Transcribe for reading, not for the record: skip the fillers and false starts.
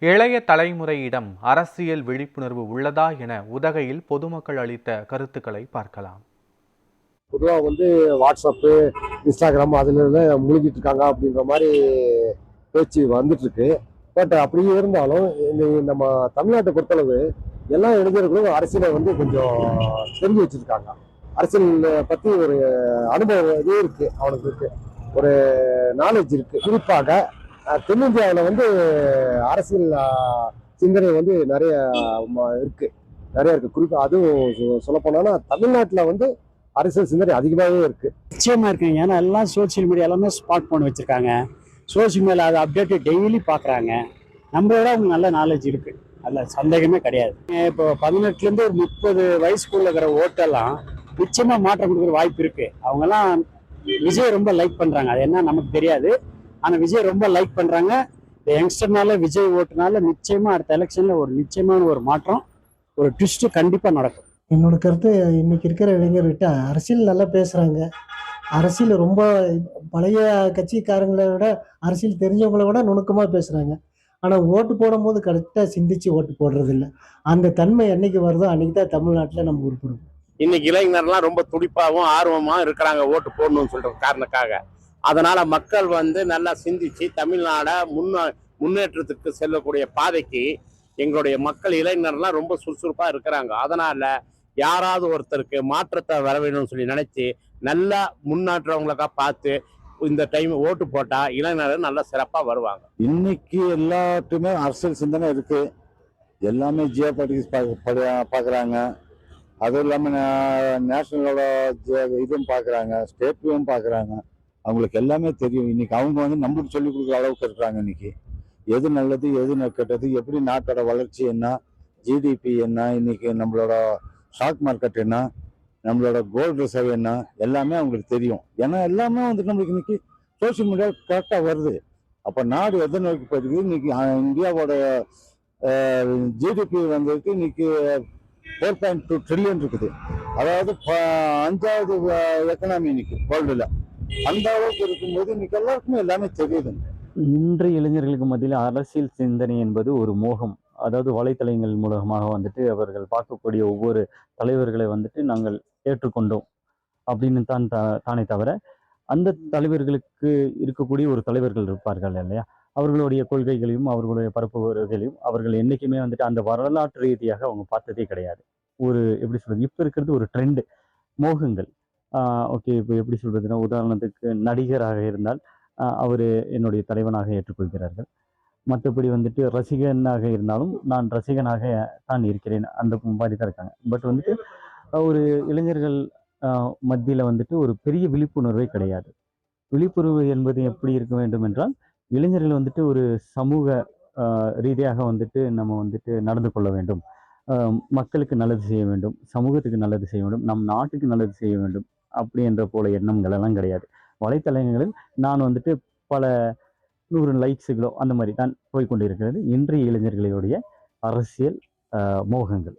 இளைய தலைமுறையிடம் அரசியல் விழிப்புணர்வு உள்ளதா என உதகையில் பொதுமக்கள் அளித்த கருத்துக்களை பார்க்கலாம். பொதுவாக வாட்ஸ்அப்பு, இன்ஸ்டாகிராம் அதுல மூழ்கிட்டு இருக்காங்க அப்படின்ற மாதிரி பேச்சு வந்துட்டு இருக்கு. பட் அப்படி இருந்தாலும் நம்ம தமிழ்நாட்டை பொறுத்தளவு எல்லா இளைஞர்களும் அரசியலை கொஞ்சம் தெரிஞ்சு வச்சிருக்காங்க. அரசியல் பத்தி ஒரு அனுபவம் இது இருக்கு, அவனுக்கு இருக்கு, ஒரு நாலேஜ் இருக்கு. குறிப்பாக தென்னிந்தியாவில் அரசியல் சிந்தனை நிறைய இருக்கு, நிறைய இருக்கு. குறிப்பாக அதுவும் சொல்ல போனா தமிழ்நாட்டில் அரசியல் சிந்தனை அதிகமாகவே இருக்கு. நிச்சயமா இருக்குங்க. ஏன்னா எல்லாம் சோசியல் மீடியா எல்லாமே ஸ்மார்ட் போன் வச்சிருக்காங்க. சோசியல் மீடியா அதை அப்டேட் டெய்லி பாக்குறாங்க. நம்மளோட அவங்க நல்ல நாலேஜ் இருக்கு, அதுல சந்தேகமே கிடையாது. இப்போ 18ல இருந்து ஒரு 30 வயசுக்குள்ள இருக்கிற ஓட்டெல்லாம் நிச்சயமா மாற்றம் கொடுக்குற வாய்ப்பு இருக்கு. அவங்க எல்லாம் விஜய் ரொம்ப லைக் பண்றாங்க, அது என்ன நமக்கு தெரியாது. ஆனா விஜய் ரொம்ப லைக் பண்றாங்க. இந்த யங்ஸ்டர்னால விஜய் ஓட்டுனால நிச்சயமா அடுத்த எலெக்ஷன்ல ஒரு நிச்சயமான ஒரு மாற்றம், ஒரு ட்விஸ்ட் கண்டிப்பா நடக்கும். என்னோட கருத்து, இன்னைக்கு இருக்கிற இளைஞர்கிட்ட அரசியல் நல்லா பேசுறாங்க. அரசியல் ரொம்ப பழைய கட்சிக்காரங்களை விட அரசியல் தெரிஞ்சவங்களை விட நுணுக்கமா பேசுறாங்க. ஆனா ஓட்டு போடும் போது கரெக்டா சிந்திச்சு ஓட்டு போடுறது இல்லை. அந்த தன்மை என்னைக்கு வருதோ அன்னைக்கு தான் தமிழ்நாட்டுல நம்ம உருப்படுவோம். இன்னைக்கு இளைஞர்லாம் ரொம்ப துடிப்பாகவும் ஆர்வமாகவும் இருக்கிறாங்க ஓட்டு போடணும்னு சொல்ற காரணக்காக. அதனால மக்கள் நல்லா சிந்திச்சு தமிழ்நாட முன்னேற்றத்துக்கு செல்லக்கூடிய பாதைக்கு எங்களுடைய மக்கள் இளைஞர்லாம் ரொம்ப சுறுசுறுப்பா இருக்கிறாங்க. அதனால யாராவது ஒருத்தருக்கு மாற்றத்தை வர வேணும்னு சொல்லி நினைச்சு நல்லா முன்னேற்றவங்களுக்கா பார்த்து இந்த டைம் ஓட்டு போட்டா இளைஞர்கள் நல்லா சிறப்பா வருவாங்க. இன்னைக்கு எல்லாத்துக்குமே அரசியல் சிந்தனை இருக்கு. எல்லாமே ஜியோ பாலிட்டிக்ஸ் பார்க்குறாங்க. அதுவும் இல்லாமல் நேஷனலோட இதுவும் பார்க்குறாங்க, ஸ்டேட்லையும் பார்க்குறாங்க. அவங்களுக்கு எல்லாமே தெரியும். இன்னைக்கு அவங்க நம்மளுக்கு சொல்லிக் கொடுக்குற அளவுக்கு இருக்கிறாங்க. இன்னைக்கு எது நல்லது, எது கெட்டது, எப்படி நாட்டோட வளர்ச்சி என்ன, ஜிடிபி என்ன, இன்னைக்கு நம்மளோட ஸ்டாக் மார்க்கெட் என்ன, நம்மளோட கோல்டு ரிசர்வ் என்ன, எல்லாமே அவங்களுக்கு தெரியும். ஏன்னா எல்லாமே நம்மளுக்கு இன்னைக்கு சோசியல் மீடியா கரெக்டாக வருது. அப்போ நாடு எதை நோக்கி போயிருக்கு. இன்னைக்கு இந்தியாவோட ஜிடிபி இன்னைக்கு 4.2 ட்ரில்லியன் இருக்குது. அதாவது 5வது எக்கனாமி இன்னைக்கு வேர்ல்டுல. அந்த அளவுக்கு இருக்கும்போது இன்னைக்கு எல்லாருக்குமே எல்லாமே தெரியுது. இன்றைய இளைஞர்களுக்கு மத்தியில் அரசியல் சிந்தனை என்பது ஒரு மோகம். அதாவது வலைத்தளங்கள் மூலமாக அவர்கள் பார்க்கக்கூடிய ஒவ்வொரு தலைவர்களை நாங்கள் ஏற்றுக்கொண்டோம் அப்படின்னு தானே தவிர, அந்த தலைவர்களுக்கு இருக்கக்கூடிய ஒரு தலைவர்கள் இருப்பார்கள் இல்லையா, அவர்களுடைய கொள்கைகளையும் அவர்களுடைய பரப்புரைகளையும் அவர்கள் என்னைக்குமே அந்த வரலாற்று ரீதியாக அவங்க பார்த்ததே கிடையாது. ஒரு எப்படி சொல்றது, இப்போ இருக்கிறது ஒரு ட்ரெண்டு, மோகங்கள். ஓகே, இப்போ எப்படி சொல்றதுன்னா, உதாரணத்துக்கு நடிகராக இருந்தால் அவர் என்னுடைய தலைவனாக ஏற்றுக்கொள்கிறார்கள். மற்றபடி ரசிகனாக இருந்தாலும் நான் ரசிகனாக தான் இருக்கிறேன், அந்த மாதிரி தான் இருக்காங்க. பட் ஒரு இளைஞர்கள் மத்தியில் ஒரு பெரிய விழிப்புணர்வே கிடையாது. விழிப்புணர்வு என்பது எப்படி இருக்க வேண்டும் என்றால், இளைஞர்கள் ஒரு சமூக ரீதியாக நம்ம நடந்து கொள்ள வேண்டும், மக்களுக்கு நல்லது செய்ய வேண்டும், சமூகத்துக்கு நல்லது செய்ய வேண்டும், நம் நாட்டுக்கு நல்லது செய்ய வேண்டும் அப்படி என்ற போல எண்ணங்கள் எல்லாம் கிடையாது. வலைத்தளங்களில் நான் பல 100 லைக்ஸுகளோ அந்த மாதிரி தான் போய்கொண்டிருக்கிறது இன்றைய இளைஞர்களுடைய அரசியல் மோகங்கள்.